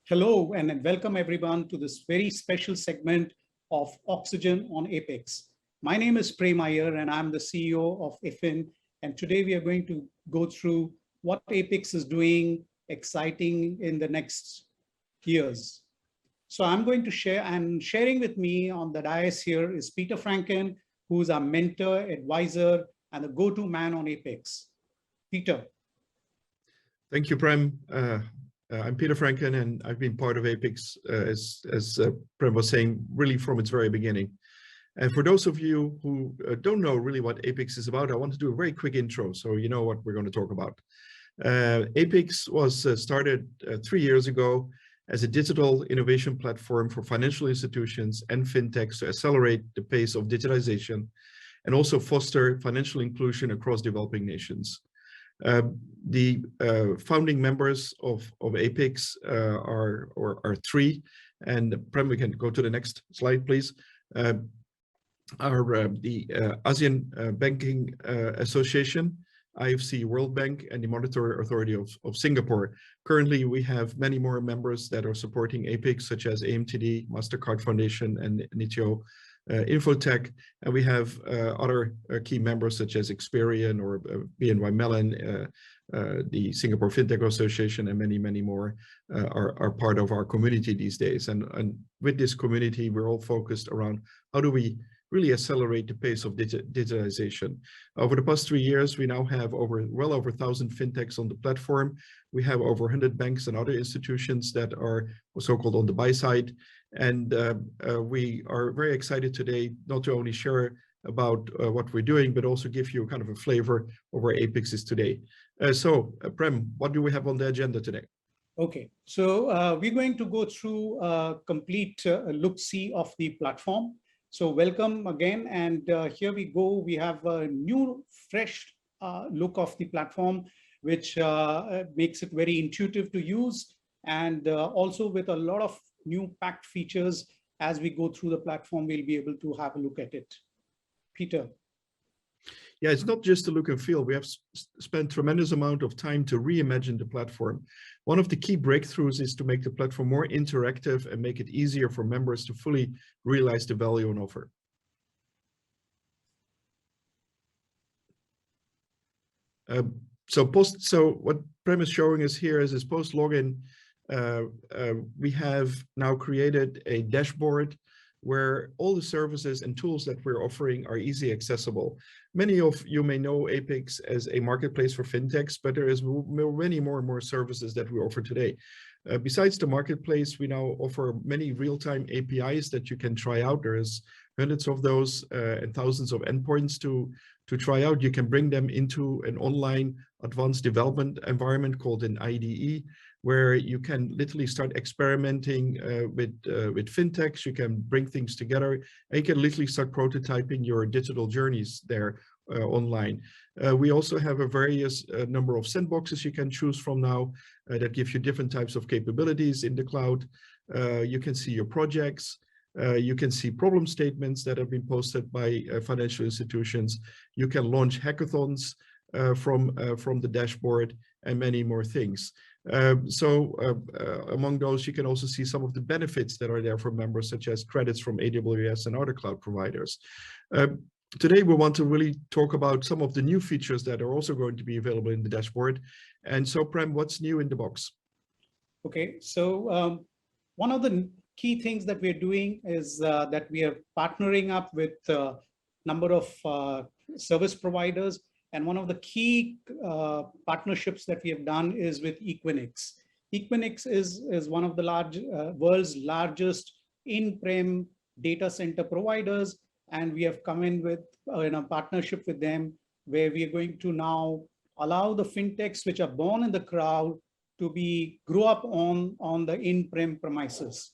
Hello and welcome everyone to this very special segment of Oxygen on APIX. My name is Prem Iyer and I'm the CEO of IFIN, and today we are going to go through what APIX is doing exciting in the next years. So I'm going to share, and sharing with me on the dais here is Pieter Franken, who is our mentor, advisor, and the go-to man on APIX. Pieter. Thank you, Prem. I'm Pieter Franken, and I've been part of APIX, as Prem was saying, really from its very beginning. And for those of you who don't know really what APIX is about, I want to do a very quick intro so you know what we're going to talk about. APIX was started 3 years ago as a digital innovation platform for financial institutions and FinTechs to accelerate the pace of digitalization and also foster financial inclusion across developing nations. The founding members of APIX are three, and Prem, we can go to the next slide, please. Are the ASEAN Banking Association, IFC World Bank, and the Monetary Authority of Singapore. Currently, we have many more members that are supporting APIX, such as AMTD, MasterCard Foundation, and Nitio Infotech, and we have other key members such as Experian or BNY Mellon, the Singapore FinTech Association, and many more are part of our community these days. And with this community, we're all focused around how do we really accelerate the pace of digitalization. Over the past 3 years, we now have well over 1,000 fintechs on the platform. We have over 100 banks and other institutions that are so-called on the buy side. And we are very excited today not to only share about what we're doing, but also give you kind of a flavor of where APIX is today. Prem, what do we have on the agenda today? Okay, so we're going to go through a complete look-see of the platform. So welcome again, and here we go. We have a new, fresh look of the platform, which makes it very intuitive to use, and also with a lot of new packed features. As we go through the platform, we'll be able to have a look at it. Pieter. Yeah, it's not just the look and feel. We have spent tremendous amount of time to reimagine the platform. One of the key breakthroughs is to make the platform more interactive and make it easier for members to fully realize the value on offer. So what Prem is showing us here is his post login. We have now created a dashboard where all the services and tools that we're offering are easily accessible. Many of you may know APIX as a marketplace for fintechs, but there is many more and more services that we offer today. Besides the marketplace, we now offer many real-time APIs that you can try out. There's hundreds of those and thousands of endpoints to try out. You can bring them into an online advanced development environment called an IDE, where you can literally start experimenting with fintechs. You can bring things together, and you can literally start prototyping your digital journeys there online. We also have a various number of sandboxes you can choose from now that give you different types of capabilities in the cloud. You can see your projects. You can see problem statements that have been posted by financial institutions. You can launch hackathons from the dashboard and many more things. Among those, you can also see some of the benefits that are there for members, such as credits from AWS and other cloud providers. Today, we want to really talk about some of the new features that are also going to be available in the dashboard. And so, Prem, what's new in the box? Okay, so one of the key things that we're doing is that we are partnering up with a number of service providers. And one of the key partnerships that we have done is with Equinix. Equinix is one of the world's largest in-prem data center providers. And we have come in with a partnership with them, where we are going to now allow the fintechs which are born in the cloud to grow up on the in-prem premises.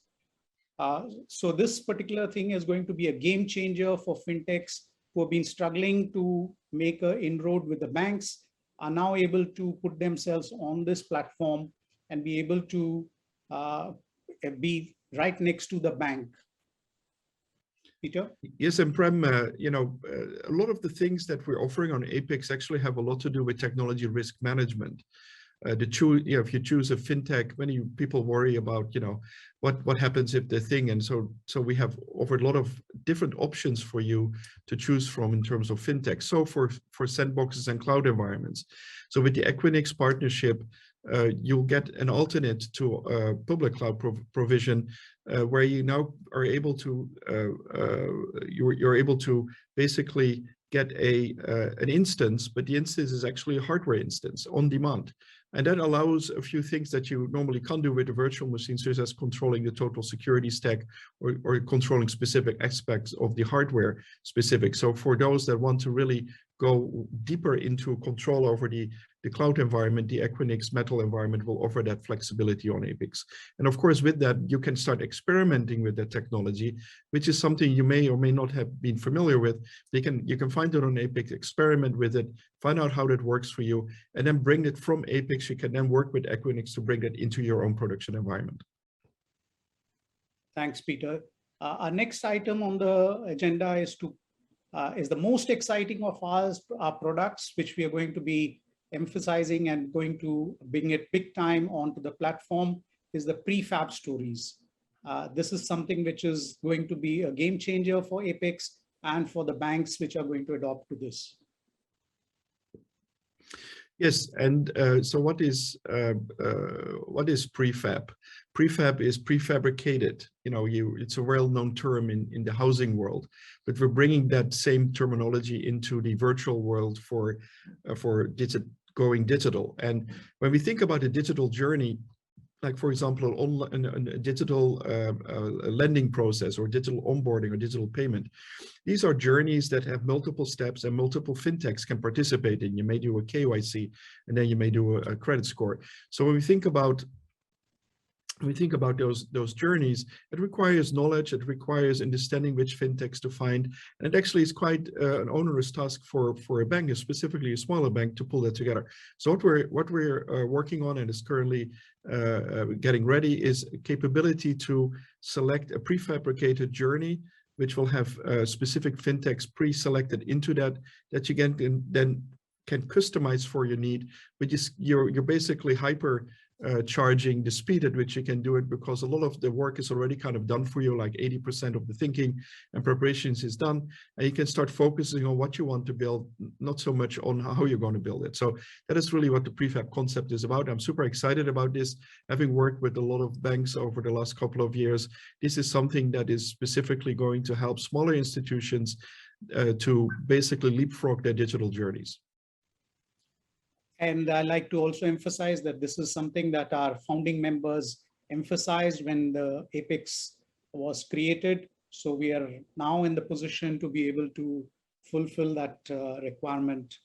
So this particular thing is going to be a game changer for fintechs who have been struggling to make an inroad with the banks, are now able to put themselves on this platform and be able to be right next to the bank. Pieter? Yes, and Prem, a lot of the things that we're offering on APIX actually have a lot to do with technology risk management. if you choose a fintech, many people worry about, what happens if the thing, and so we have offered a lot of different options for you to choose from in terms of fintech. So for sandboxes and cloud environments. So with the Equinix partnership, you'll get an alternate to public cloud provision, where you now are able to you're able to basically get an instance, but the instance is actually a hardware instance on demand. And that allows a few things that you normally can't do with a virtual machine, such as controlling the total security stack or controlling specific aspects of the hardware specific. So for those that want to really go deeper into control over the cloud environment, the Equinix Metal environment will offer that flexibility on APIX. And of course, with that, you can start experimenting with that technology, which is something you may or may not have been familiar with. You can find it on APIX, experiment with it, find out how that works for you, and then bring it from APIX. You can then work with Equinix to bring that into your own production environment. Thanks, Pieter. Our next item on the agenda is the most exciting of our products, which we are going to be emphasizing and going to bring it big time onto the platform, is the prefab stories. This is something which is going to be a game changer for APIX and for the banks which are going to adopt to this. Yes, and so what is prefab? Prefab is prefabricated. It's a well-known term in the housing world, but we're bringing that same terminology into the virtual world for going digital. And when we think about a digital journey, like for example, a digital lending process or digital onboarding or digital payment, these are journeys that have multiple steps and multiple fintechs can participate in. You may do a KYC and then you may do a credit score. So when we think about those journeys, it requires knowledge, it requires understanding which fintechs to find, and it actually is quite an onerous task for a bank, specifically a smaller bank, to pull that together. So what we're working on and is currently getting ready is a capability to select a prefabricated journey, which will have specific fintechs pre-selected into that you then can customize for your need, but you're basically charging the speed at which you can do it, because a lot of the work is already kind of done for you, like 80% of the thinking and preparations is done, and you can start focusing on what you want to build, not so much on how you're going to build it. So that is really what the prefab concept is about. I'm super excited about this. Having worked with a lot of banks over the last couple of years, this is something that is specifically going to help smaller institutions to basically leapfrog their digital journeys. And I like to also emphasize that this is something that our founding members emphasized when the APIX was created. So we are now in the position to be able to fulfill that requirement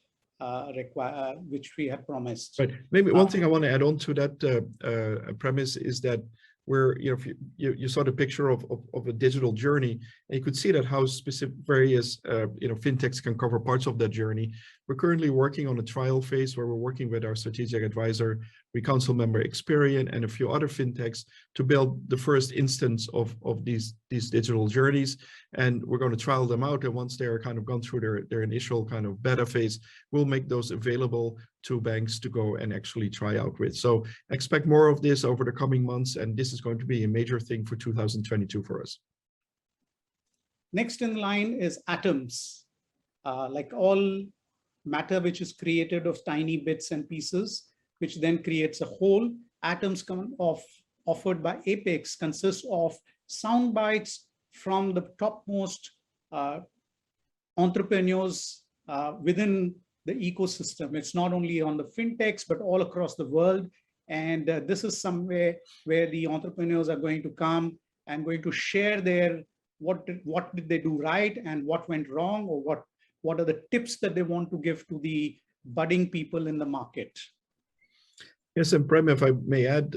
which we have promised. Right. Maybe one thing I want to add on to that premise is that you saw the picture of a digital journey, and you could see that how specific various fintechs can cover parts of that journey. We're currently working on a trial phase where we're working with our strategic advisor, council member Experian, and a few other fintechs to build the first instance of these digital journeys. And we're going to trial them out, and once they're kind of gone through their initial kind of beta phase, we'll make those available to banks to go and actually try out with. So expect more of this over the coming months, and this is going to be a major thing for 2022 for us. Next in line is atoms. Like all matter which is created of tiny bits and pieces, which then creates a whole. Atoms offered by APIX consists of sound bites from the topmost entrepreneurs within the ecosystem. It's not only on the fintechs, but all across the world. And this is somewhere where the entrepreneurs are going to come and going to share their what did they do right and what went wrong, or what are the tips that they want to give to the budding people in the market. Yes, and Prem, if I may add,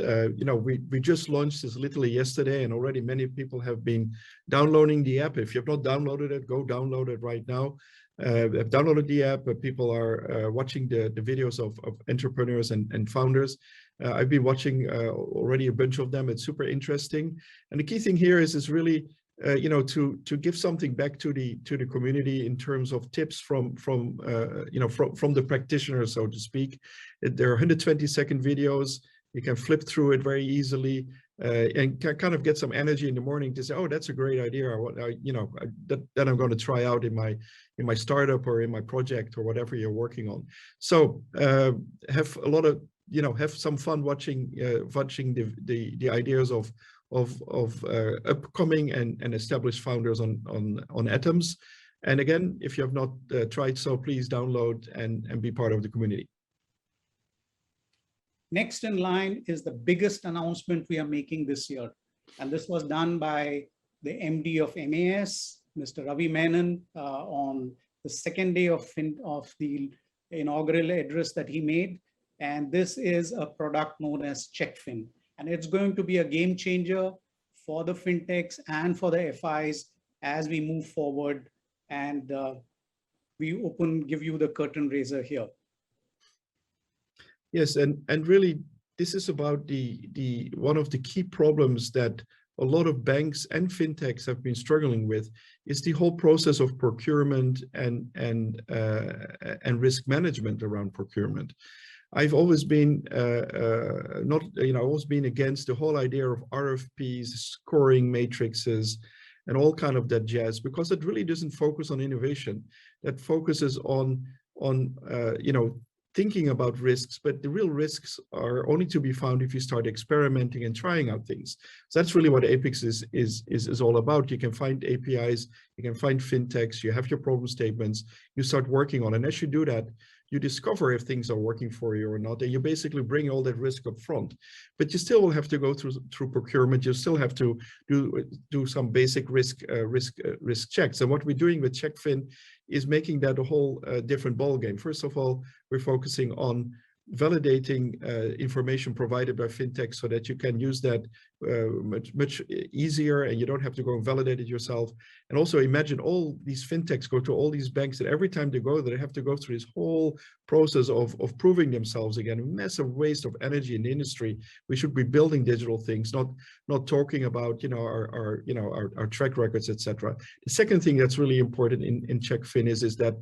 we just launched this literally yesterday, and already many people have been downloading the app. If you have not downloaded it, go download it right now. I've downloaded the app, but people are watching the videos of entrepreneurs and founders. I've been watching already a bunch of them. It's super interesting. And the key thing here is really to give something back to the community in terms of tips from the practitioners, so to speak. There are 120-second videos. You can flip through it very easily and kind of get some energy in the morning to say, oh, that's a great idea. That I'm going to try out in my startup or in my project or whatever you're working on. So have a lot of, have some fun watching the ideas of upcoming and established founders on Atoms. And again, if you have not tried so, please download and be part of the community. Next in line is the biggest announcement we are making this year. And this was done by the MD of MAS, Mr. Ravi Menon, on the second day of the inaugural address that he made. And this is a product known as CheckFin. And it's going to be a game changer for the fintechs and for the FIs as we move forward. And we give you the curtain raiser here. Yes, and really, this is about the one of the key problems that a lot of banks and fintechs have been struggling with is the whole process of procurement and risk management around procurement. I've always been always been against the whole idea of RFPs, scoring matrices, and all kind of that jazz, because it really doesn't focus on innovation. That focuses on thinking about risks, but the real risks are only to be found if you start experimenting and trying out things. So that's really what APIX is all about. You can find APIs, you can find fintechs, you have your problem statements, you start working on it. And as you do that, you discover if things are working for you or not, and you basically bring all that risk up front. But you still will have to go through procurement. You still have to do some basic risk checks. And what we're doing with CheckFin is making that a whole different ballgame. First of all, we're focusing on validating information provided by fintech so that you can use that much easier and you don't have to go and validate it yourself. And also imagine all these fintechs go to all these banks that every time they go, they have to go through this whole process of proving themselves again. A massive waste of energy in the industry. We should be building digital things, not talking about our track records, etc. The second thing that's really important in CheckFin is that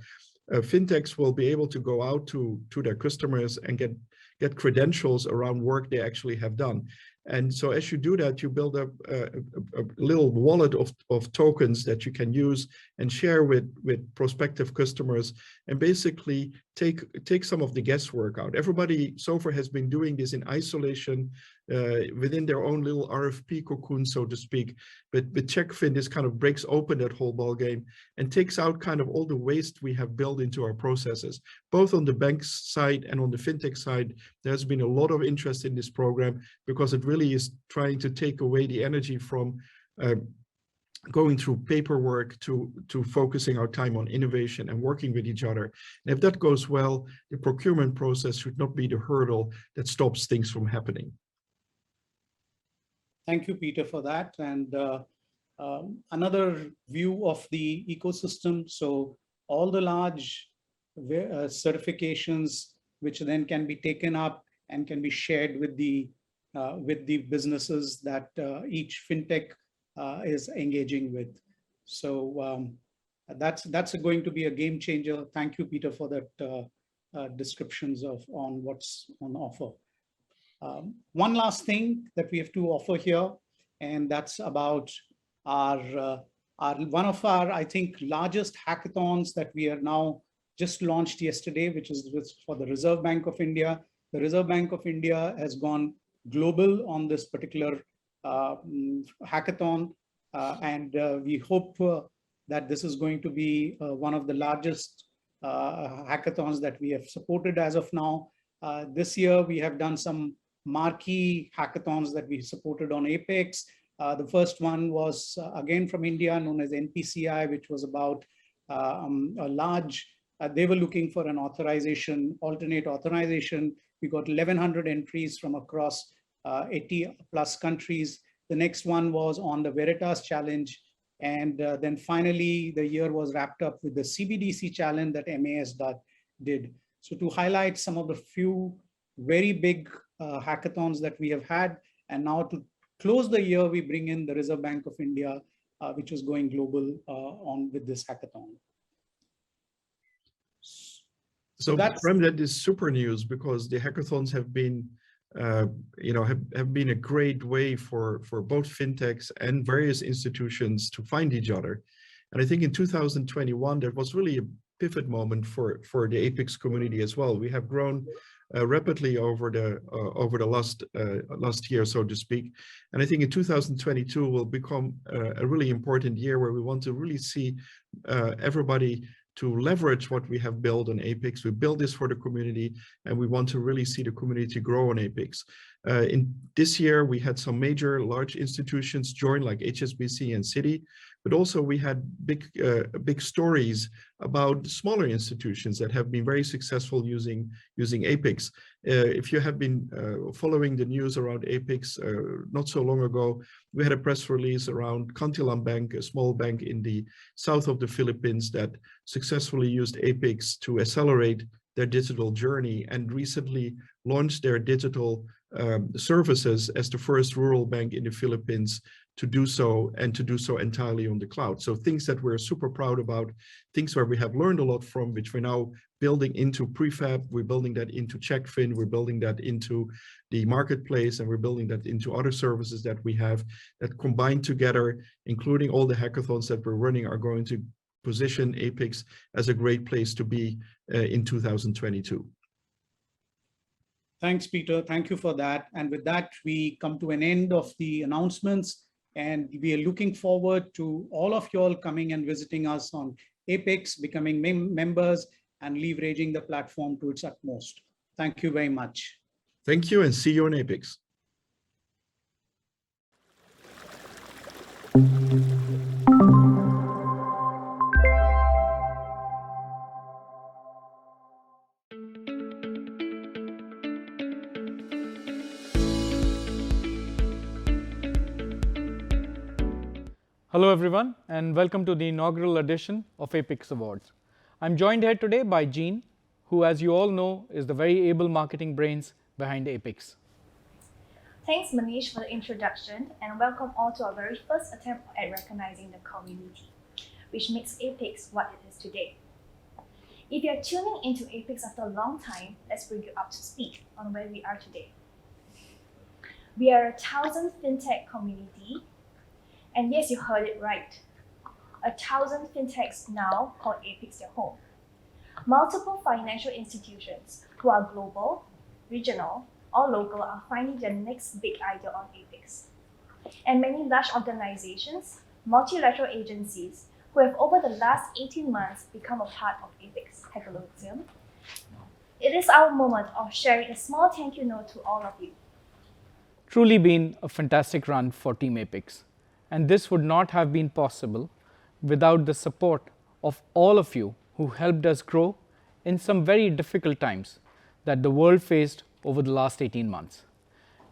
fintechs will be able to go out to their customers and get credentials around work they actually have done. And so as you do that, you build up a little wallet of tokens that you can use and share with prospective customers and basically take some of the guesswork out. Everybody so far has been doing this in isolation within their own little RFP cocoon, so to speak. But with CheckFin, this kind of breaks open that whole ballgame and takes out kind of all the waste we have built into our processes. Both on the bank's side and on the fintech side, there's been a lot of interest in this program because it really is trying to take away the energy from going through paperwork to focusing our time on innovation and working with each other. And if that goes well, the procurement process should not be the hurdle that stops things from happening. Thank you, Pieter, for that. And another view of the ecosystem. So all the large certifications, which then can be taken up and can be shared with the businesses that each fintech is engaging with. So that's going to be a game changer. Thank you, Pieter, for that descriptions on what's on offer. One last thing that we have to offer here, and that's about our one of our, I think, largest hackathons that we are now just launched yesterday, which is for the Reserve Bank of India. The Reserve Bank of India has gone global on this particular hackathon, and we hope that this is going to be one of the largest hackathons that we have supported as of now. This year, we have done some marquee hackathons that we supported on APIX. The first one was again from India, known as NPCI, which was about a large, they were looking for an authorization, alternate authorization. We got 1,100 entries from across 80 plus countries. The next one was on the Veritas challenge. And then finally, the year was wrapped up with the CBDC challenge that MAS did. So to highlight some of the few very big hackathons that we have had, and now to close the year, we bring in the Reserve Bank of India which was going global on with this hackathon. So Prem, that is super news, because the hackathons have been, have been a great way for both fintechs and various institutions to find each other. And I think in 2021, that was really a pivot moment for the APIX community as well. We have grown rapidly over the last year, so to speak. And I think in 2022 will become a really important year where we want to really see everybody to leverage what we have built on APIX. We build this for the community, and we want to really see the community grow on APIX. In this year, we had some major large institutions join, like HSBC and Citi, but also we had big stories about smaller institutions that have been very successful using APIX. If you have been following the news around APIX, not so long ago, we had a press release around Kantilan Bank, a small bank in the south of the Philippines that successfully used APIX to accelerate their digital journey, and recently launched their digital services as the first rural bank in the Philippines to do so, and to do so entirely on the cloud. So things that we're super proud about, things where we have learned a lot from, which we're now building into prefab, we're building that into CheckFin, we're building that into the marketplace, and we're building that into other services that we have that combined together, including all the hackathons that we're running, are going to position APIX as a great place to be in 2022. Thanks, Pieter. Thank you for that. And with that, we come to an end of the announcements, and we are looking forward to all of you all coming and visiting us on APIX, becoming members, and leveraging the platform to its utmost. Thank you very much. Thank you, and see you on APIX. Hello everyone, and welcome to the inaugural edition of APIX Awards. I'm joined here today by Jean, who, as you all know, is the very able marketing brains behind APIX. Thanks, Manish, for the introduction, and welcome all to our very first attempt at recognizing the community, which makes APIX what it is today. If you're tuning into APIX after a long time, let's bring you up to speed on where we are today. We are a 1,000 fintech community. And yes, you heard it right. 1,000 fintechs now call APIX their home. Multiple financial institutions who are global, regional, or local are finding their next big idea on APIX. And many large organizations, multilateral agencies, who have over the last 18 months become a part of APIX Hackathon. It is our moment of sharing a small thank you note to all of you. Truly been a fantastic run for Team APIX. And this would not have been possible without the support of all of you who helped us grow in some very difficult times that the world faced over the last 18 months.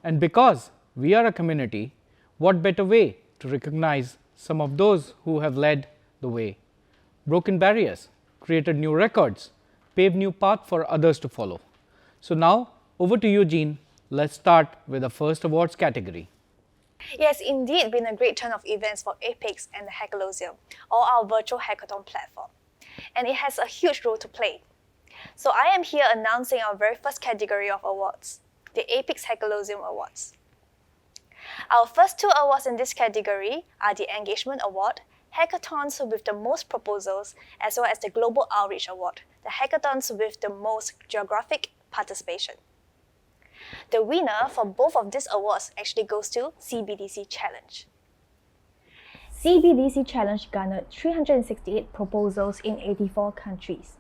And because we are a community, what better way to recognize some of those who have led the way, broken barriers, created new records, paved new path for others to follow. So now, over to you, Jean. Let's start with the first awards category. Yes, indeed, been a great turn of events for APIX and the Hackathon, or our virtual hackathon platform. And it has a huge role to play. So I am here announcing our very first category of awards, the APIX Hackathon Awards. Our first two awards in this category are the Engagement Award, hackathons with the most proposals, as well as the Global Outreach Award, the hackathons with the most geographic participation. The winner for both of these awards actually goes to CBDC Challenge. CBDC Challenge garnered 368 proposals in 84 countries.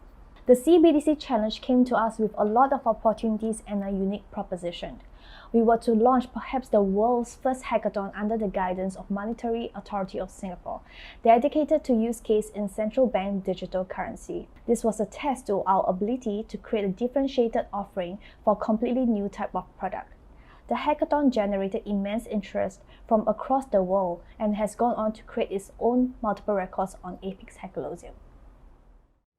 The CBDC Challenge came to us with a lot of opportunities and a unique proposition. We were to launch perhaps the world's first hackathon under the guidance of Monetary Authority of Singapore, dedicated to use case in central bank digital currency. This was a test to our ability to create a differentiated offering for a completely new type of product. The hackathon generated immense interest from across the world and has gone on to create its own multiple records on APIX Hackathon.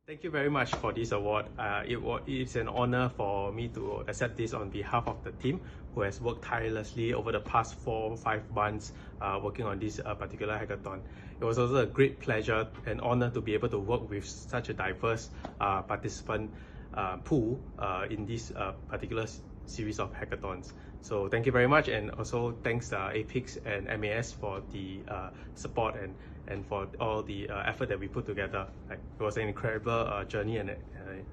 Thank you very much for this award. It's an honor for me to accept this on behalf of the team who has worked tirelessly over the past 4 or 5 months working on this particular hackathon. It was also a great pleasure and honor to be able to work with such a diverse participant pool in this particular series of hackathons. So thank you very much, and also thanks APIX and MAS for the support and for all the effort that we put together. It was an incredible journey and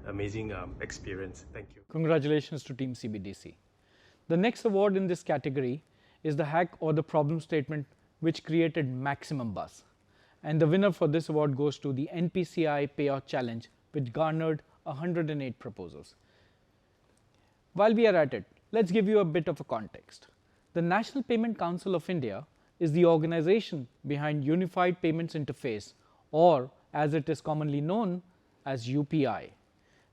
amazing experience. Thank you. Congratulations to Team CBDC. The next award in this category is the hack or the problem statement which created maximum buzz. And the winner for this award goes to the NPCI Payout Challenge, which garnered 108 proposals. While we are at it, let's give you a bit of a context. The National Payment Council of India is the organization behind Unified Payments Interface, or as it is commonly known as UPI,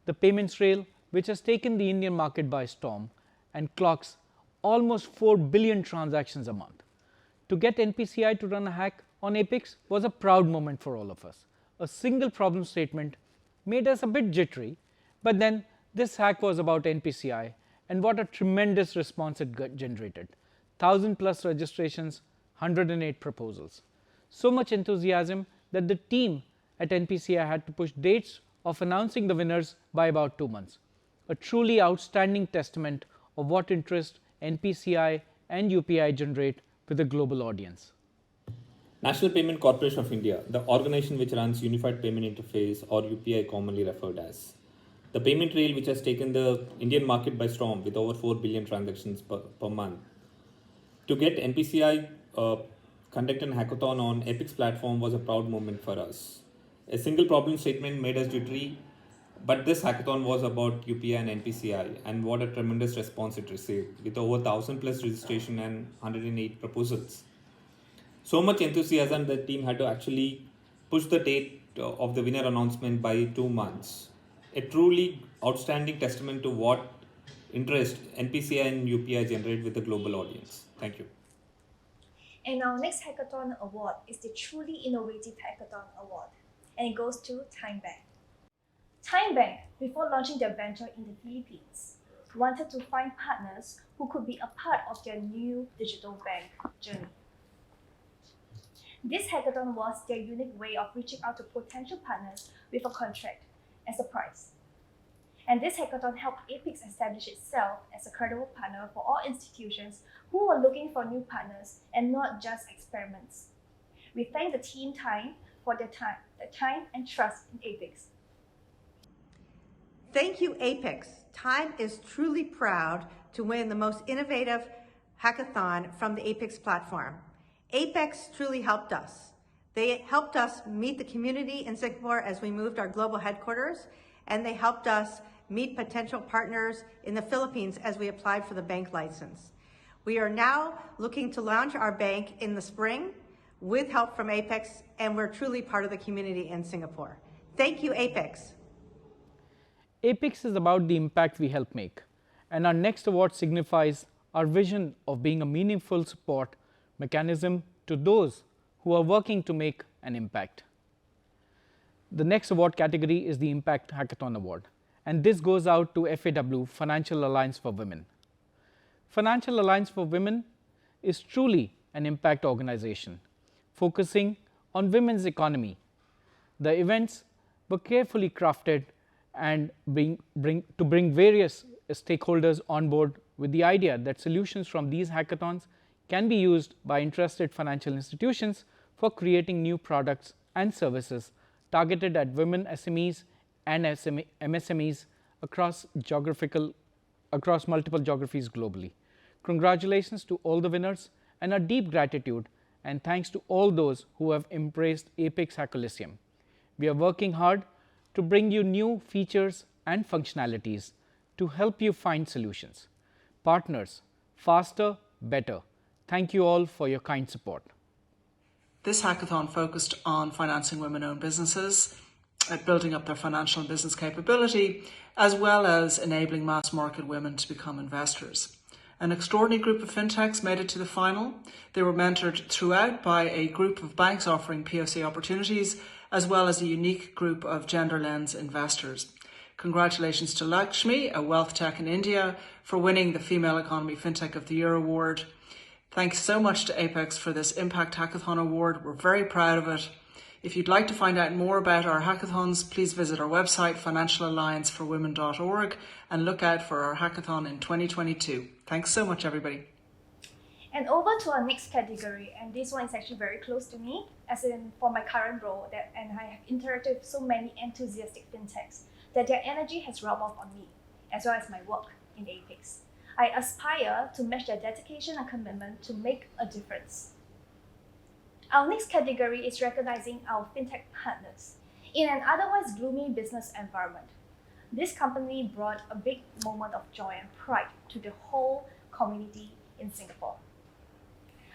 the payments rail which has taken the Indian market by storm and clocks almost 4 billion transactions a month. To get NPCI to run a hack on APIX was a proud moment for all of us. A single problem statement made us a bit jittery, but then this hack was about NPCI, and what a tremendous response it generated. 1,000+ registrations, 108 proposals. So much enthusiasm that the team at NPCI had to push dates of announcing the winners by about 2 months. A truly outstanding testament of what interest NPCI and UPI generate with a global audience. National Payment Corporation of India, the organization which runs Unified Payment Interface, or UPI commonly referred as. The payment rail which has taken the Indian market by storm with over 4 billion transactions per month. To get NPCI conduct an hackathon on APIX platform was a proud moment for us. A single problem statement made us jittery, but this hackathon was about UPI and NPCI, and what a tremendous response it received with over 1,000+ registration and 108 proposals. So much enthusiasm that the team had to actually push the date of the winner announcement by 2 months. A truly outstanding testament to what interest NPCI and UPI generate with the global audience. Thank you. And our next hackathon award is the Truly Innovative Hackathon Award, and it goes to TimeBank. TimeBank, before launching their venture in the Philippines, wanted to find partners who could be a part of their new digital bank journey. This hackathon was their unique way of reaching out to potential partners with a contract as a prize. And this hackathon helped APIX establish itself as a credible partner for all institutions who were looking for new partners and not just experiments. We thank the team Time for their time and trust in APIX. Thank you, APIX. Time is truly proud to win the most innovative hackathon from the APIX platform. APIX truly helped us. They helped us meet the community in Singapore as we moved our global headquarters, and they helped us meet potential partners in the Philippines as we applied for the bank license. We are now looking to launch our bank in the spring with help from APIX, and we're truly part of the community in Singapore. Thank you, APIX. APIX is about the impact we help make, and our next award signifies our vision of being a meaningful support mechanism to those who are working to make an impact. The next award category is the Impact Hackathon Award, and this goes out to FAW, Financial Alliance for Women. Financial Alliance for Women is truly an impact organization focusing on women's economy. The events were carefully crafted and to bring various stakeholders on board with the idea that solutions from these hackathons can be used by interested financial institutions for creating new products and services targeted at women SMEs and MSMEs across multiple geographies globally. Congratulations to all the winners, and our deep gratitude and thanks to all those who have embraced APIX Hackolusium. We are working hard to bring you new features and functionalities to help you find solutions. Partners, faster, better. Thank you all for your kind support. This hackathon focused on financing women-owned businesses, building up their financial and business capability, as well as enabling mass market women to become investors. An extraordinary group of fintechs made it to the final. They were mentored throughout by a group of banks offering POC opportunities, as well as a unique group of gender lens investors. Congratulations to Lakshmi, a wealth tech in India, for winning the Female Economy FinTech of the Year award. Thanks so much to APIX for this Impact Hackathon award. We're very proud of it. If you'd like to find out more about our hackathons, please visit our website, financialallianceforwomen.org, and look out for our hackathon in 2022. Thanks so much, everybody. And over to our next category, and this one is actually very close to me, as in for my current role, and I have interacted with so many enthusiastic fintechs that their energy has rubbed off on me, as well as my work in APIX. I aspire to match their dedication and commitment to make a difference. Our next category is recognizing our fintech partners. In an otherwise gloomy business environment, this company brought a big moment of joy and pride to the whole community in Singapore.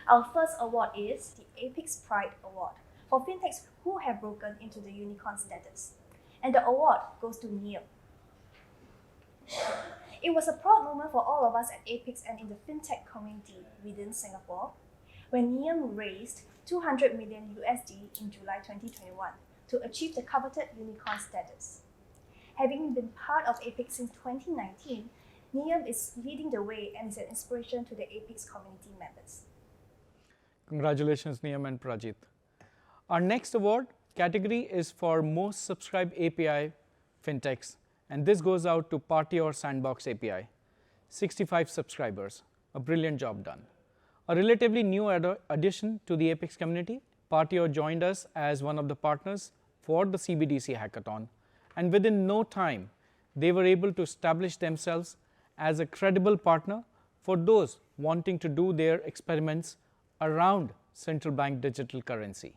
Our first award is the APIX Pride Award for fintechs who have broken into the unicorn status. And the award goes to Neil. It was a proud moment for all of us at APIX and in the fintech community within Singapore when Neil raised $200 million in July 2021 to achieve the coveted unicorn status. Having been part of APIX since 2019, Neil is leading the way and is an inspiration to the APIX community members. Congratulations, Niyam and Prajit. Our next award category is for most subscribed API fintechs, and this goes out to PARTIOR Sandbox API. 65 subscribers, a brilliant job done. A relatively new addition to the APIX community, PARTIOR joined us as one of the partners for the CBDC hackathon, and within no time, they were able to establish themselves as a credible partner for those wanting to do their experiments around central bank digital currency.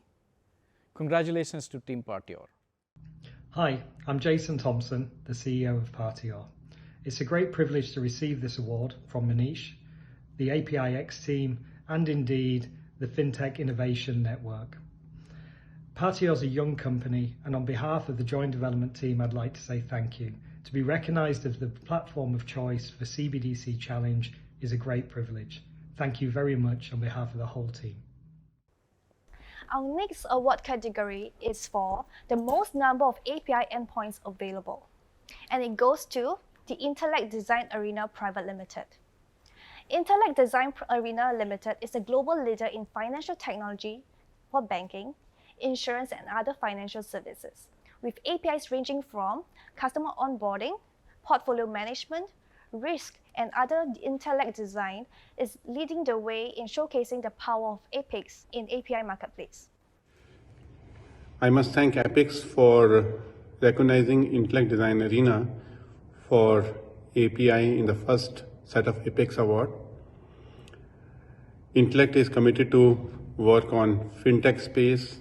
Congratulations to Team PARTIOR. Hi, I'm Jason Thompson, the CEO of PARTIOR. It's a great privilege to receive this award from Manish, the APIX team, and indeed the FinTech Innovation Network. PARTIOR is a young company, and on behalf of the joint development team, I'd like to say thank you. To be recognised as the platform of choice for CBDC Challenge is a great privilege. Thank you very much on behalf of the whole team. Our next award category is for the most number of API endpoints available, and it goes to the Intellect Design Arena Private Limited. Intellect Design Arena Limited is a global leader in financial technology for banking, insurance, and other financial services, with APIs ranging from customer onboarding, portfolio management, risk, and other. Intellect Design is leading the way in showcasing the power of APIX in API marketplace. I must thank APIX for recognizing Intellect Design Arena for API in the first set of APIX award. Intellect is committed to work on fintech space.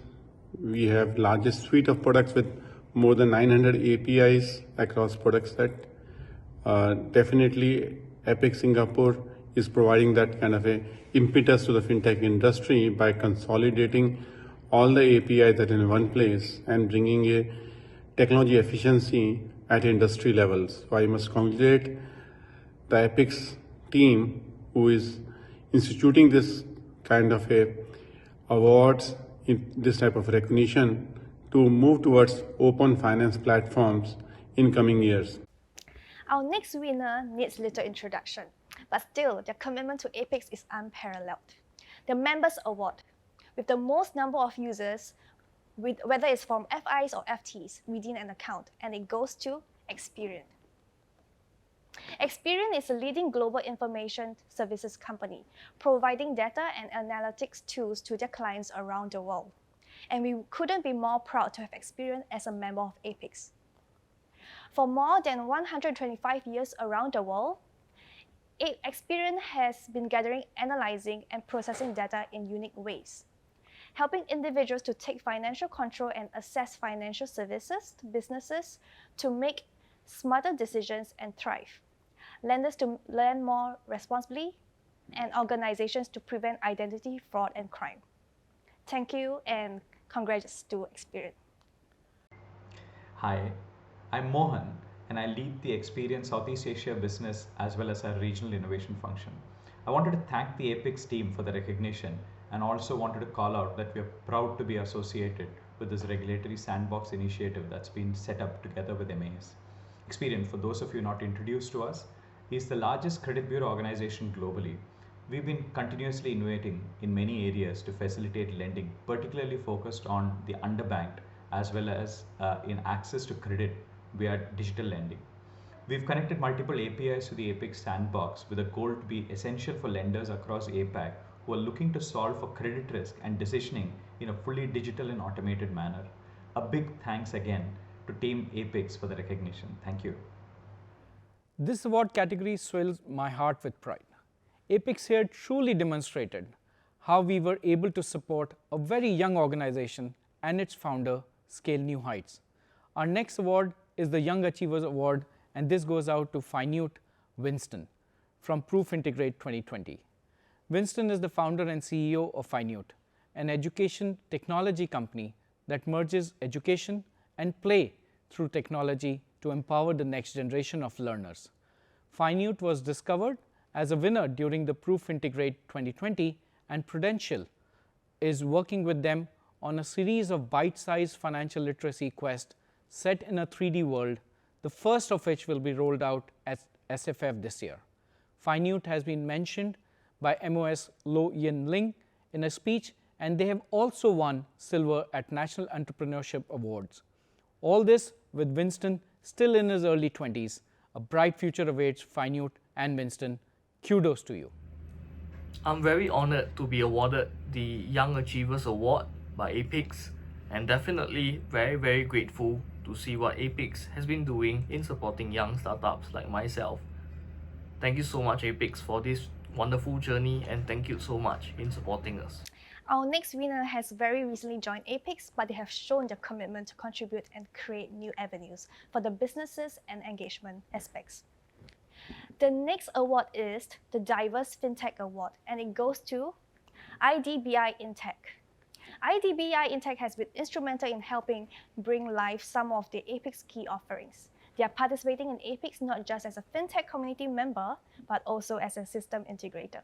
We have largest suite of products with more than 900 APIs across product set. Definitely APIX Singapore is providing that kind of a impetus to the fintech industry by consolidating all the APIs that are in one place and bringing a technology efficiency at industry levels. So I must congratulate the APIX team who is instituting this kind of a awards, in this type of recognition to move towards open finance platforms in coming years. Our next winner needs little introduction, but still their commitment to APIX is unparalleled. The Members Award, with the most number of users, whether it's from FIs or FTs, within an account, and it goes to Experian. Experian is a leading global information services company, providing data and analytics tools to their clients around the world. And we couldn't be more proud to have Experian as a member of APIX. For more than 125 years around the world, Experian has been gathering, analyzing, and processing data in unique ways, helping individuals to take financial control and assess financial services to businesses to make smarter decisions and thrive, lenders to lend more responsibly, and organizations to prevent identity fraud and crime. Thank you and congrats to Experian. Hi, I'm Mohan and I lead the Experian Southeast Asia business as well as our regional innovation function. I wanted to thank the APIX team for the recognition and also wanted to call out that we are proud to be associated with this regulatory sandbox initiative that's been set up together with MAS. Experian, for those of you not introduced to us, is the largest credit bureau organization globally. We've been continuously innovating in many areas to facilitate lending, particularly focused on the underbanked as well as in access to credit via digital lending. We've connected multiple APIs to the APIX sandbox with a goal to be essential for lenders across APAC who are looking to solve for credit risk and decisioning in a fully digital and automated manner. A big thanks again to Team APIX for the recognition. Thank you. This award category swells my heart with pride. APIX here truly demonstrated how we were able to support a very young organization and its founder scale new heights. Our next award is the Young Achievers Award, and this goes out to Finute Winston from Proof Integrate 2020. Winston is the founder and CEO of Finute, an education technology company that merges education and play through technology to empower the next generation of learners. Finute was discovered as a winner during the Proof Integrate 2020, and Prudential is working with them on a series of bite-sized financial literacy quests set in a 3D world, the first of which will be rolled out at SFF this year. Finute has been mentioned by MOS Lo Yin Ling in a speech, and they have also won silver at National Entrepreneurship Awards. All this with Winston still in his early 20s. A bright future awaits Finute and Winston. Kudos to you. I'm very honored to be awarded the Young Achievers Award by APIX, and definitely very grateful to see what APIX has been doing in supporting young startups like myself. Thank you so much, APIX, for this wonderful journey, and thank you so much in supporting us. Our next winner has very recently joined APIX, but they have shown their commitment to contribute and create new avenues for the businesses and engagement aspects. The next award is the Diverse FinTech Award, and it goes to IDBI InTech. IDBI InTech has been instrumental in helping bring live some of the APIX key offerings. They are participating in APIX not just as a FinTech community member, but also as a system integrator.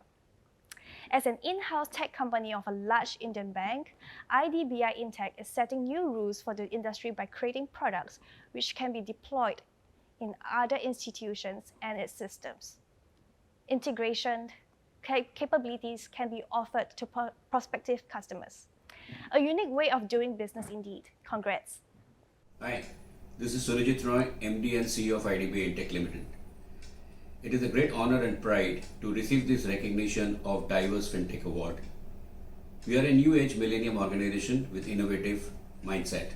As an in-house tech company of a large Indian bank, IDBI InTech is setting new rules for the industry by creating products which can be deployed in other institutions and its systems. Integration capabilities can be offered to prospective customers. A unique way of doing business indeed. Congrats. Hi, this is Surajit Roy, MD and CEO of IDBI InTech Limited. It is a great honor and pride to receive this recognition of Diverse FinTech Award. We are a new age millennium organization with innovative mindset,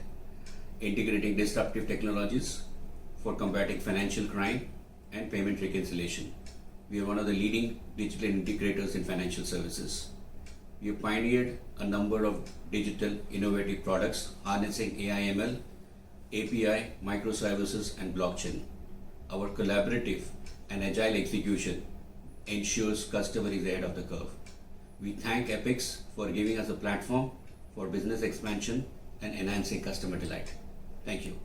integrating disruptive technologies for combating financial crime and payment reconciliation. We are one of the leading digital integrators in financial services. We have pioneered a number of digital innovative products harnessing AI/ML, API, microservices, and blockchain. Our collaborative and agile execution ensures customer is ahead of the curve. We thank APIX for giving us a platform for business expansion and enhancing customer delight. Thank you.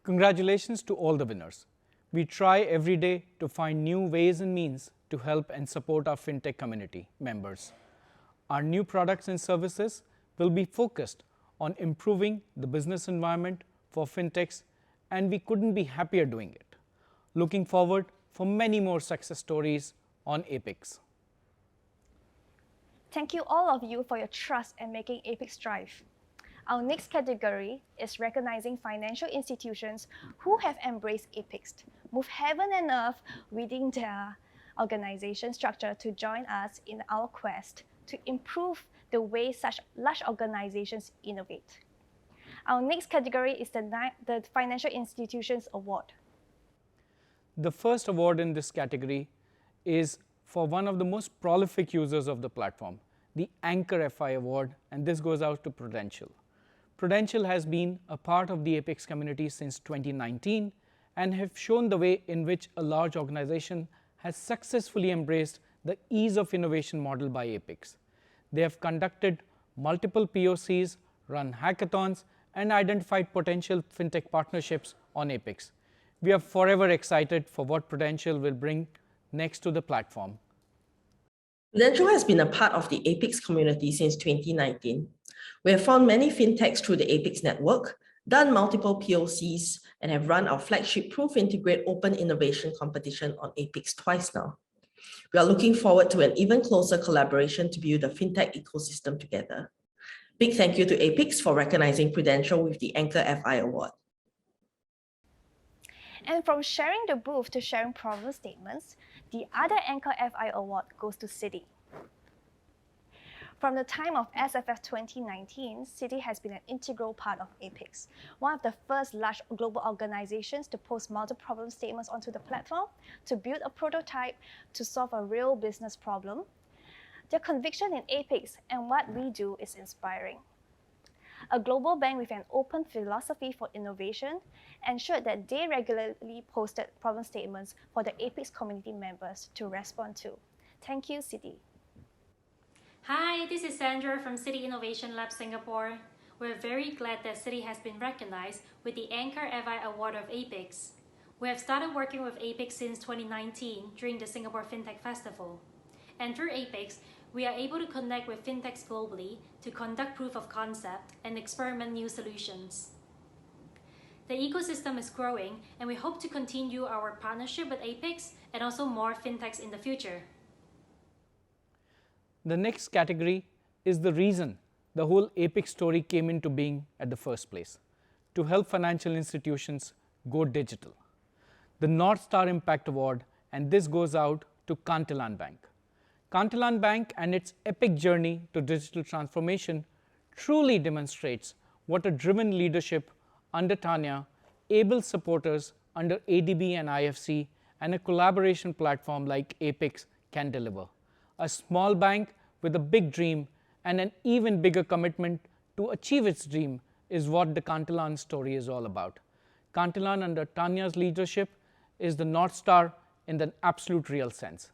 Congratulations to all the winners. We try every day to find new ways and means to help and support our FinTech community members. Our new products and services will be focused on improving the business environment for FinTechs, and we couldn't be happier doing it. Looking forward for many more success stories on APIX. Thank you all of you for your trust and making APIX thrive. Our next category is recognizing financial institutions who have embraced APIX, move heaven and earth within their organization structure to join us in our quest to improve the way such large organizations innovate. Our next category is the Financial Institutions Award. The first award in this category is for one of the most prolific users of the platform, the Anchor FI Award, and this goes out to Prudential. Prudential has been a part of the APIX community since 2019 and have shown the way in which a large organization has successfully embraced the ease of innovation model by APIX. They have conducted multiple POCs, run hackathons, and identified potential FinTech partnerships on APIX. We are forever excited for what Prudential will bring next to the platform. Prudential has been a part of the APIX community since 2019. We have found many fintechs through the APIX network, done multiple POCs, and have run our flagship Proof Integrate Open Innovation competition on APIX twice now. We are looking forward to an even closer collaboration to build a fintech ecosystem together. Big thank you to APIX for recognizing Prudential with the Anchor FI Award. And from sharing the booth to sharing problem statements, the other Anchor FI Award goes to Citi. From the time of SFF 2019, Citi has been an integral part of APIX, one of the first large global organizations to post multiple problem statements onto the platform, to build a prototype, to solve a real business problem. Their conviction in APIX and what we do is inspiring. A global bank with an open philosophy for innovation ensured that they regularly posted problem statements for the APIX community members to respond to. Thank you, Citi. Hi, this is Sandra from Citi Innovation Lab Singapore. We're very glad that Citi has been recognized with the Anchor FI Award of APIX. We have started working with APIX since 2019 during the Singapore FinTech Festival. And through APIX, we are able to connect with fintechs globally to conduct proof of concept and experiment new solutions. The ecosystem is growing, and we hope to continue our partnership with APIX and also more fintechs in the future. The next category is the reason the whole APIX story came into being at the first place, to help financial institutions go digital. The Northstar Impact Award, and this goes out to Kantalan Bank. Kantalan Bank and its epic journey to digital transformation truly demonstrates what a driven leadership under Tanya, able supporters under ADB and IFC, and a collaboration platform like APIX can deliver. A small bank with a big dream and an even bigger commitment to achieve its dream is what the Kantalan story is all about. Kantalan under Tanya's leadership is the North Star in the absolute real sense.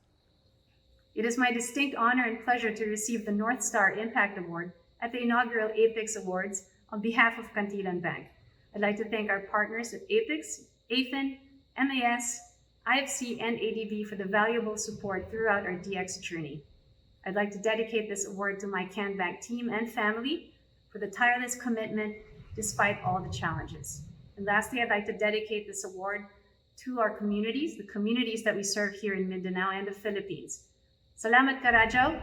It is my distinct honor and pleasure to receive the Northstar Impact Award at the inaugural APIX Awards on behalf of Kantalan Bank. I'd like to thank our partners at APIX, AFIN, MAS, IFC, and ADB for the valuable support throughout our DX journey. I'd like to dedicate this award to my CanBank team and family for the tireless commitment despite all the challenges. And lastly, I'd like to dedicate this award to our communities, the communities that we serve here in Mindanao and the Philippines. Salamat Karajo.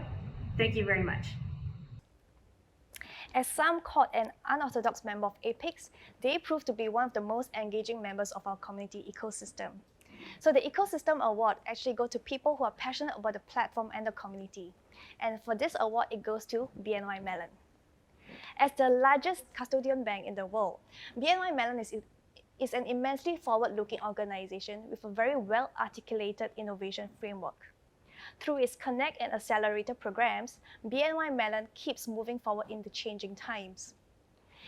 Thank you very much. As some called an unorthodox member of APIX, they proved to be one of the most engaging members of our community ecosystem. So the Ecosystem Award actually goes to people who are passionate about the platform and the community. And for this award, it goes to BNY Mellon. As the largest custodian bank in the world, BNY Mellon is an immensely forward-looking organization with a very well-articulated innovation framework. Through its Connect and Accelerator programs, BNY Mellon keeps moving forward in the changing times.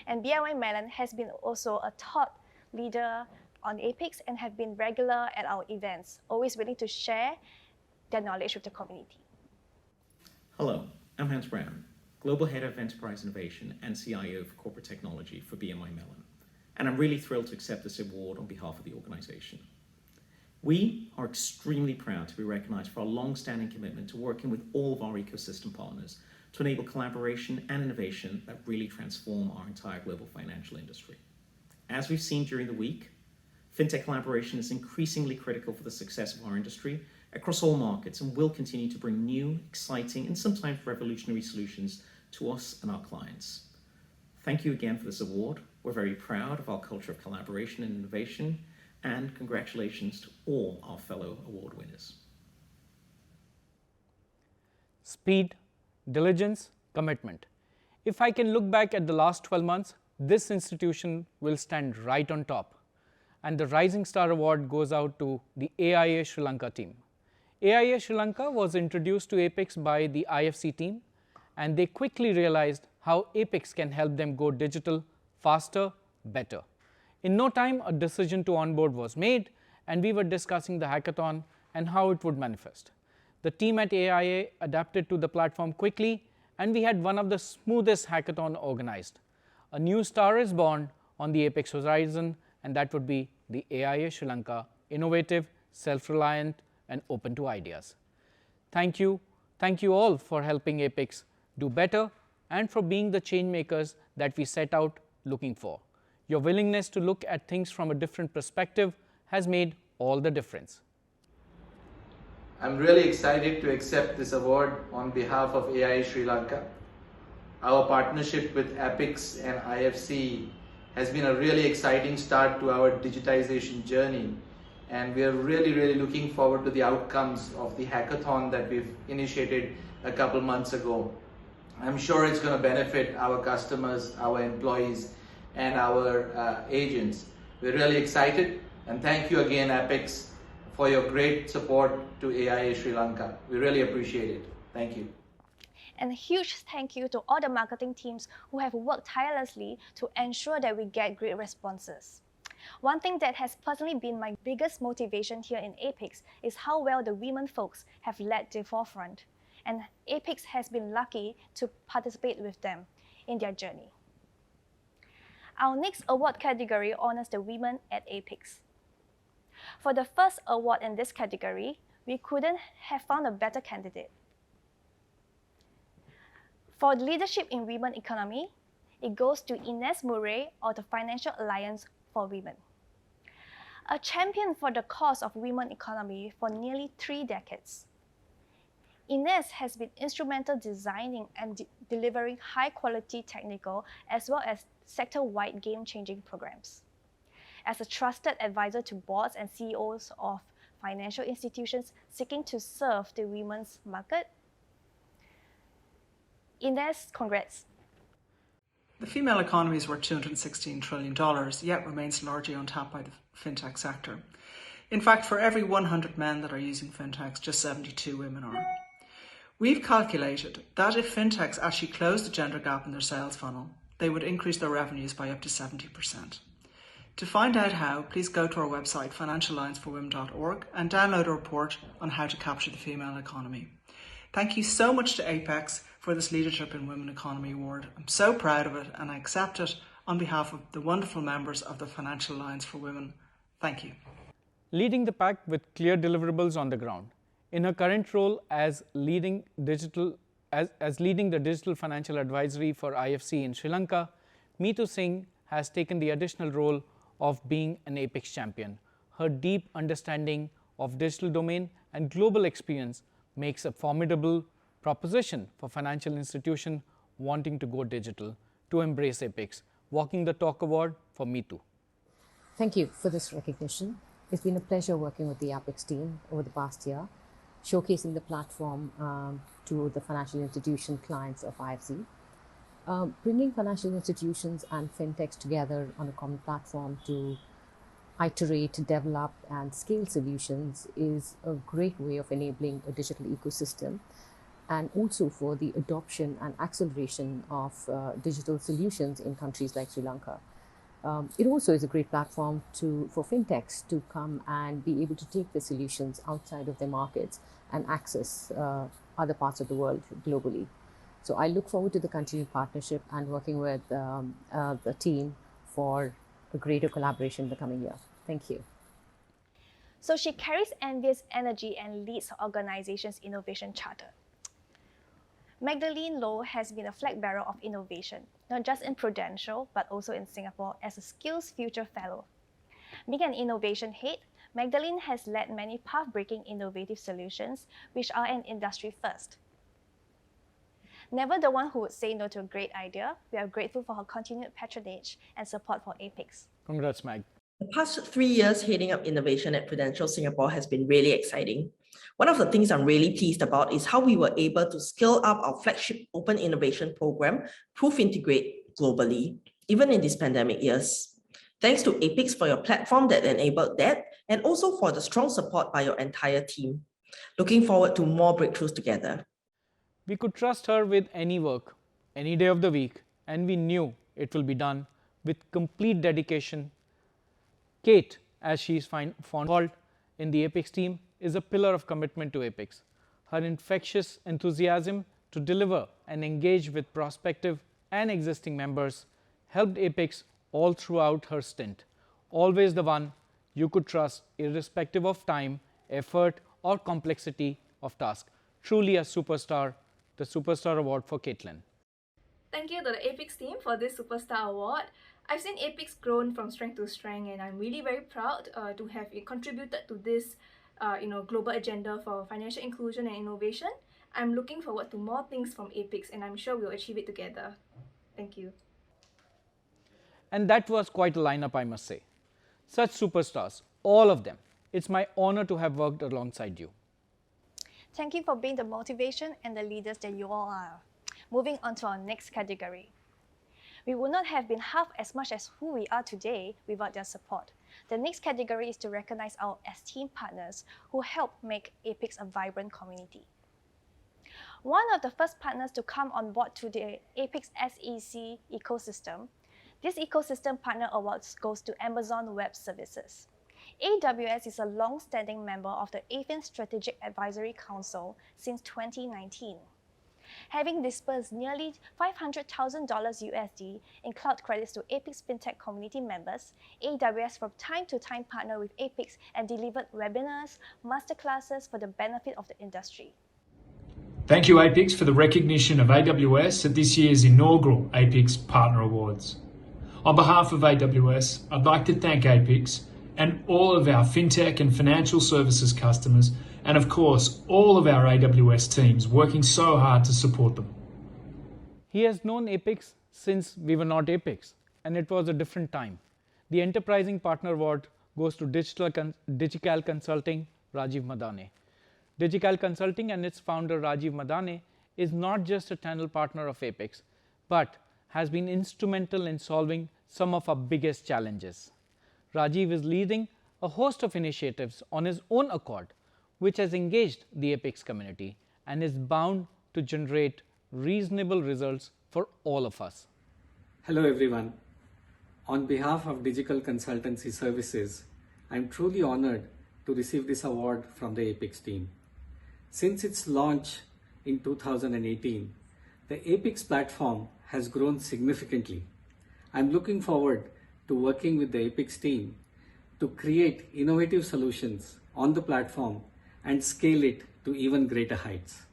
And BNY Mellon has been also a thought leader on APIX and have been regular at our events, always willing to share their knowledge with the community. Hello, I'm Hans Brown, Global Head of Enterprise Innovation and CIO for Corporate Technology for BNY Mellon. And I'm really thrilled to accept this award on behalf of the organization. We are extremely proud to be recognized for our long-standing commitment to working with all of our ecosystem partners to enable collaboration and innovation that really transform our entire global financial industry. As we've seen during the week, FinTech collaboration is increasingly critical for the success of our industry across all markets and will continue to bring new, exciting, and sometimes revolutionary solutions to us and our clients. Thank you again for this award. We're very proud of our culture of collaboration and innovation, and congratulations to all our fellow award winners. Speed, diligence, commitment. If I can look back at the last 12 months, this institution will stand right on top. And the Rising Star Award goes out to the AIA Sri Lanka team. AIA Sri Lanka was introduced to APIX by the IFC team, and they quickly realized how APIX can help them go digital faster, better. In no time, a decision to onboard was made, and we were discussing the hackathon and how it would manifest. The team at AIA adapted to the platform quickly, and we had one of the smoothest hackathon organized. A new star is born on the APIX horizon, and that would be the AIA Sri Lanka, innovative, self-reliant, and open to ideas. Thank you all for helping APIX do better and for being the change makers that we set out looking for. Your willingness to look at things from a different perspective has made all the difference. I'm really excited to accept this award on behalf of AI Sri Lanka. Our partnership with APIX and IFC has been a really exciting start to our digitization journey, and we are really looking forward to the outcomes of the hackathon that we've initiated a couple months ago. I'm sure it's going to benefit our customers, our employees, and our agents. We're really excited, and thank you again, APIX, for your great support to AIA Sri Lanka. We really appreciate it. Thank you. And a huge thank you to all the marketing teams who have worked tirelessly to ensure that we get great responses. One thing that has personally been my biggest motivation here in APIX is how well the women folks have led the forefront, and APIX has been lucky to participate with them in their journey. Our next award category honors the women at APIX. For the first award in this category, we couldn't have found a better candidate. For leadership in women economy, it goes to Ines Murray of the Financial Alliance for Women. A champion for the cause of women economy for nearly 3 decades. Ines has been instrumental designing and delivering high-quality technical as well as sector-wide game-changing programs. As a trusted advisor to boards and CEOs of financial institutions seeking to serve the women's market, Ines, congrats. The female economy is worth $216 trillion, yet remains largely untapped by the fintech sector. In fact, for every 100 men that are using fintechs, just 72 women are. We've calculated that if fintechs actually closed the gender gap in their sales funnel, they would increase their revenues by up to 70%. To find out how, please go to our website, financiallianceforwomen.org, and download a report on how to capture the female economy. Thank you so much to APEX for this Leadership in Women Economy Award. I'm so proud of it, and I accept it on behalf of the wonderful members of the Financial Alliance for Women. Thank you. Leading the pack with clear deliverables on the ground. In her current role as leading the digital financial advisory for IFC in Sri Lanka, Meetu Singh has taken the additional role of being an APIX champion. Her deep understanding of digital domain and global experience makes a formidable proposition for financial institutions wanting to go digital to embrace APIX. Walking the Talk Award for Meetu. Thank you for this recognition. It's been a pleasure working with the APIX team over the past year, showcasing the platform to the financial institution clients of IFC. Bringing financial institutions and fintechs together on a common platform to iterate, develop, and scale solutions is a great way of enabling a digital ecosystem, and also for the adoption and acceleration of digital solutions in countries like Sri Lanka. It also is a great platform for fintechs to come and be able to take the solutions outside of their markets and access other parts of the world globally. So I look forward to the continued partnership and working with the team for a greater collaboration in the coming year. Thank you. So she carries envious energy and leads her organization's innovation charter. Magdalene Loh has been a flag bearer of innovation, not just in Prudential, but also in Singapore as a Skills Future Fellow. Being an innovation head, Magdalene has led many path-breaking innovative solutions, which are an industry first. Never the one who would say no to a great idea, we are grateful for her continued patronage and support for APIX. Congrats, Mag. The past 3 years heading up innovation at Prudential Singapore has been really exciting. One of the things I'm really pleased about is how we were able to scale up our flagship open innovation program, Proof Integrate, globally, even in these pandemic years. Thanks to APIX for your platform that enabled that, and also for the strong support by your entire team. Looking forward to more breakthroughs together. We could trust her with any work, any day of the week, and we knew it will be done with complete dedication. Kate, as she is called in the APIX team, is a pillar of commitment to APIX. Her infectious enthusiasm to deliver and engage with prospective and existing members helped APIX all throughout her stint. Always the one you could trust, irrespective of time, effort, or complexity of task. Truly a superstar, the Superstar Award for Caitlin. Thank you to the APIX team for this Superstar Award. I've seen APIX grown from strength to strength, and I'm really very proud to have contributed to this global agenda for financial inclusion and innovation. I'm looking forward to more things from APIX, and I'm sure we'll achieve it together. Thank you. And that was quite a lineup, I must say. Such superstars, all of them. It's my honor to have worked alongside you. Thank you for being the motivation and the leaders that you all are. Moving on to our next category. We would not have been half as much as who we are today without their support. The next category is to recognize our esteemed partners who help make APIX a vibrant community. One of the first partners to come on board to the APIX SEC ecosystem, this ecosystem partner awards goes to Amazon Web Services. AWS is a long-standing member of the ASEAN Strategic Advisory Council since 2019. Having dispersed nearly $500,000 USD in cloud credits to APIX FinTech community members, AWS from time to time partner with APIX and delivered webinars, masterclasses for the benefit of the industry. Thank you, APIX, for the recognition of AWS at this year's inaugural APIX Partner Awards. On behalf of AWS, I'd like to thank APIX and all of our FinTech and financial services customers, and of course, all of our AWS teams working so hard to support them. He has known APIX since we were not APIX, and it was a different time. The Enterprising Partner Award goes to Digical Consulting, Rajiv Madane. Digital Consulting and its founder, Rajiv Madane, is not just a channel partner of APIX, but has been instrumental in solving some of our biggest challenges. Rajiv is leading a host of initiatives on his own accord, which has engaged the APIX community and is bound to generate reasonable results for all of us. Hello everyone. On behalf of Digital Consultancy Services, I'm truly honored to receive this award from the APIX team. Since its launch in 2018, the APIX platform has grown significantly. I'm looking forward to working with the APIX team to create innovative solutions on the platform and scale it to even greater heights.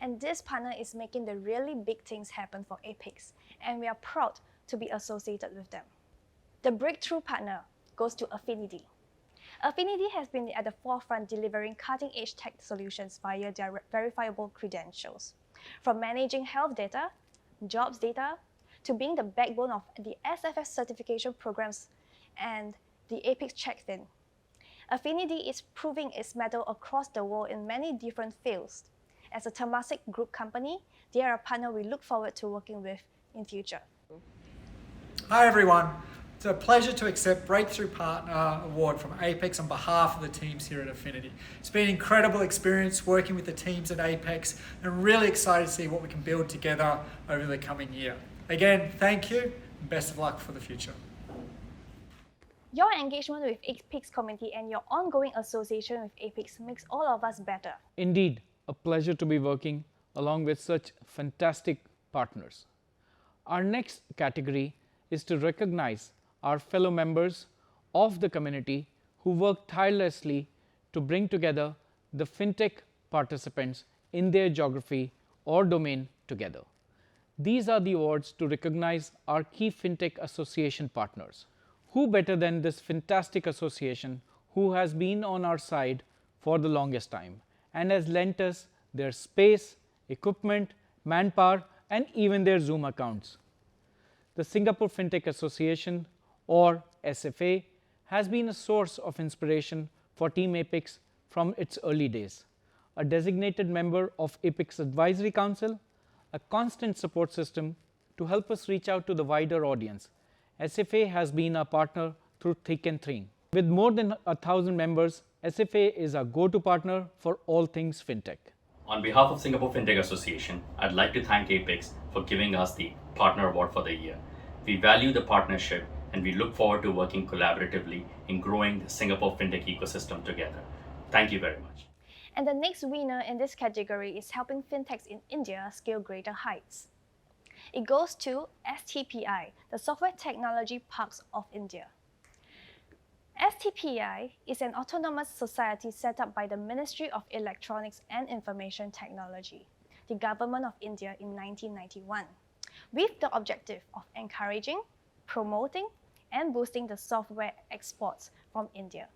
And this partner is making the really big things happen for APIX, and we are proud to be associated with them. The breakthrough partner goes to Affinity. Affinity has been at the forefront delivering cutting-edge tech solutions via their verifiable credentials. From managing health data, jobs data, to being the backbone of the SFF certification programs and the APIX check-in. Affinity is proving its mettle across the world in many different fields. As a Temasek Group company, they are a partner we look forward to working with in future. Hi everyone. It's a pleasure to accept Breakthrough Partner Award from APIX on behalf of the teams here at Affinity. It's been an incredible experience working with the teams at APIX and really excited to see what we can build together over the coming year. Again, thank you and best of luck for the future. Your engagement with APIX community and your ongoing association with APIX makes all of us better. Indeed, a pleasure to be working along with such fantastic partners. Our next category is to recognize our fellow members of the community who work tirelessly to bring together the FinTech participants in their geography or domain together. These are the awards to recognize our key FinTech association partners. Who better than this fantastic association who has been on our side for the longest time and has lent us their space, equipment, manpower, and even their Zoom accounts. The Singapore FinTech Association, or SFA, has been a source of inspiration for Team APIX from its early days. A designated member of APIX Advisory Council, a constant support system to help us reach out to the wider audience. SFA has been our partner through thick and thin. With more than 1,000 members, SFA is our go-to partner for all things FinTech. On behalf of Singapore FinTech Association, I'd like to thank APIX for giving us the Partner Award for the year. We value the partnership and we look forward to working collaboratively in growing the Singapore FinTech ecosystem together. Thank you very much. And the next winner in this category is helping FinTechs in India scale greater heights. It goes to STPI, the Software Technology Parks of India. STPI is an autonomous society set up by the Ministry of Electronics and Information Technology, the Government of India in 1991. with the objective of encouraging, promoting, and boosting the software exports from India.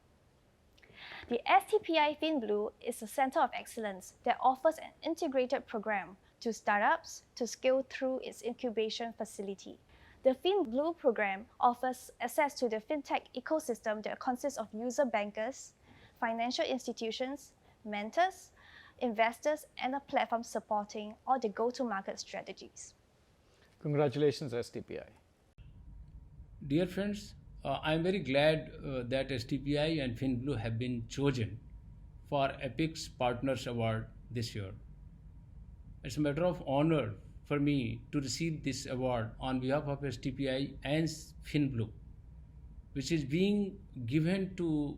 The STPI FinBlue is a center of excellence that offers an integrated program to startups to scale through its incubation facility. The FinBlue program offers access to the fintech ecosystem that consists of user bankers, financial institutions, mentors, investors, and a platform supporting all the go-to-market strategies. Congratulations, STPI. Dear friends, I am very glad that STPI and FinBlue have been chosen for APIX Partners Award this year. It's a matter of honor for me to receive this award on behalf of STPI and FinBlue, which is being given to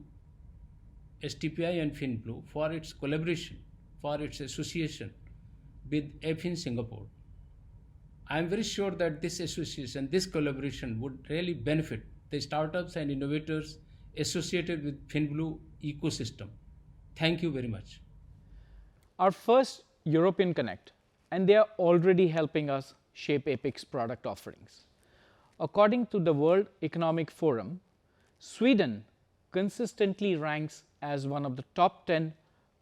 STPI and FinBlue for its collaboration, for its association with AFIN Singapore. I am very sure that this association, this collaboration would really benefit the startups and innovators associated with FinBlue ecosystem. Thank you very much. Our first European Connect, and they are already helping us shape APIX product offerings. According to the World Economic Forum, Sweden consistently ranks as one of the top 10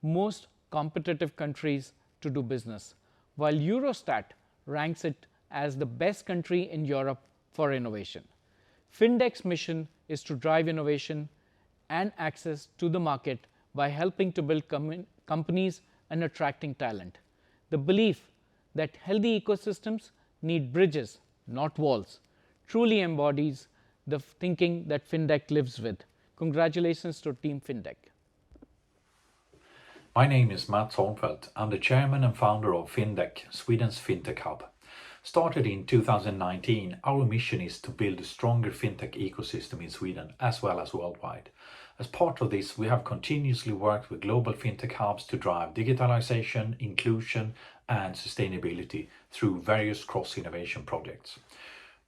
most competitive countries to do business, while Eurostat ranks it as the best country in Europe for innovation. FinDec's mission is to drive innovation and access to the market by helping to build companies and attracting talent. The belief that healthy ecosystems need bridges, not walls, truly embodies the thinking that FinDec lives with. Congratulations to Team FinDec. My name is Mats Holmfeldt. I'm the chairman and founder of FinDec, Sweden's FinTech hub. Started in 2019, our mission is to build a stronger FinTech ecosystem in Sweden as well as worldwide. As part of this, we have continuously worked with global FinTech hubs to drive digitalization, inclusion, and sustainability through various cross-innovation projects.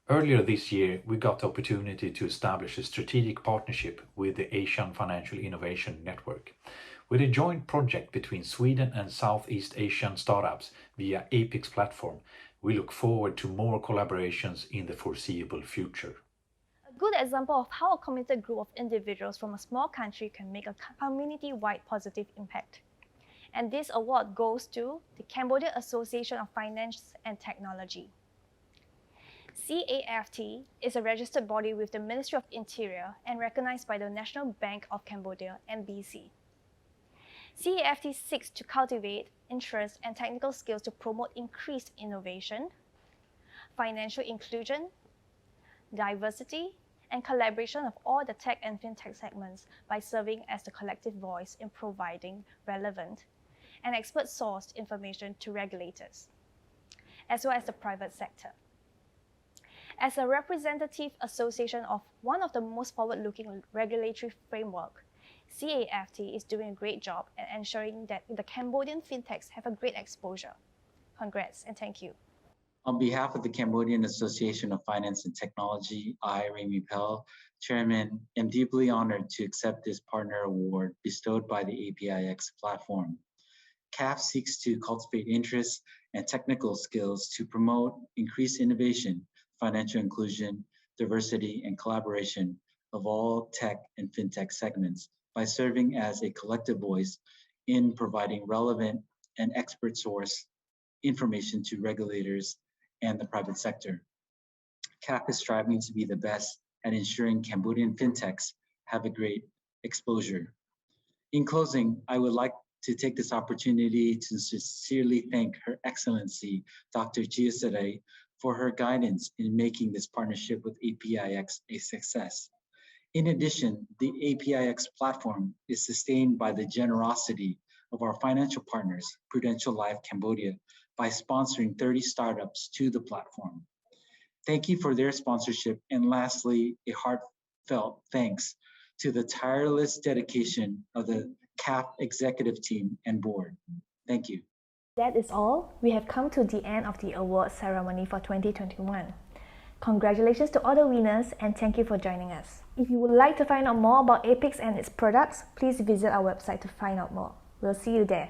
Earlier this year, we got the opportunity to establish a strategic partnership with the ASEAN Financial Innovation Network. With a joint project between Sweden and Southeast Asian startups via APIX platform, we look forward to more collaborations in the foreseeable future. A good example of how a committed group of individuals from a small country can make a community-wide positive impact. And this award goes to the Cambodian Association of Finance and Technology. CAFT is a registered body with the Ministry of Interior and recognized by the National Bank of Cambodia, NBC. CAFT seeks to cultivate interest and technical skills to promote increased innovation, financial inclusion, diversity, and collaboration of all the tech and fintech segments by serving as the collective voice in providing relevant and expert-sourced information to regulators, as well as the private sector. As a representative association of one of the most forward-looking regulatory framework, CAFT is doing a great job at ensuring that the Cambodian fintechs have a great exposure. Congrats and thank you. On behalf of the Cambodian Association of Finance and Technology, I, Remy Pell, Chairman, am deeply honored to accept this partner award bestowed by the APIX platform. CAF seeks to cultivate interests and technical skills to promote increased innovation, financial inclusion, diversity, and collaboration of all tech and fintech segments by serving as a collective voice in providing relevant and expert source information to regulators and the private sector. CAF is striving to be the best at ensuring Cambodian fintechs have a great exposure. In closing, I would like to take this opportunity to sincerely thank Her Excellency, Dr. Giuseppe, for her guidance in making this partnership with APIX a success. In addition, the APIX platform is sustained by the generosity of our financial partners, Prudential Life Cambodia, by sponsoring 30 startups to the platform. Thank you for their sponsorship. And lastly, a heartfelt thanks to the tireless dedication of the CAF executive team and board. Thank you. That is all. We have come to the end of the award ceremony for 2021. Congratulations to all the winners and thank you for joining us. If you would like to find out more about APIX and its products, please visit our website to find out more. We'll see you there.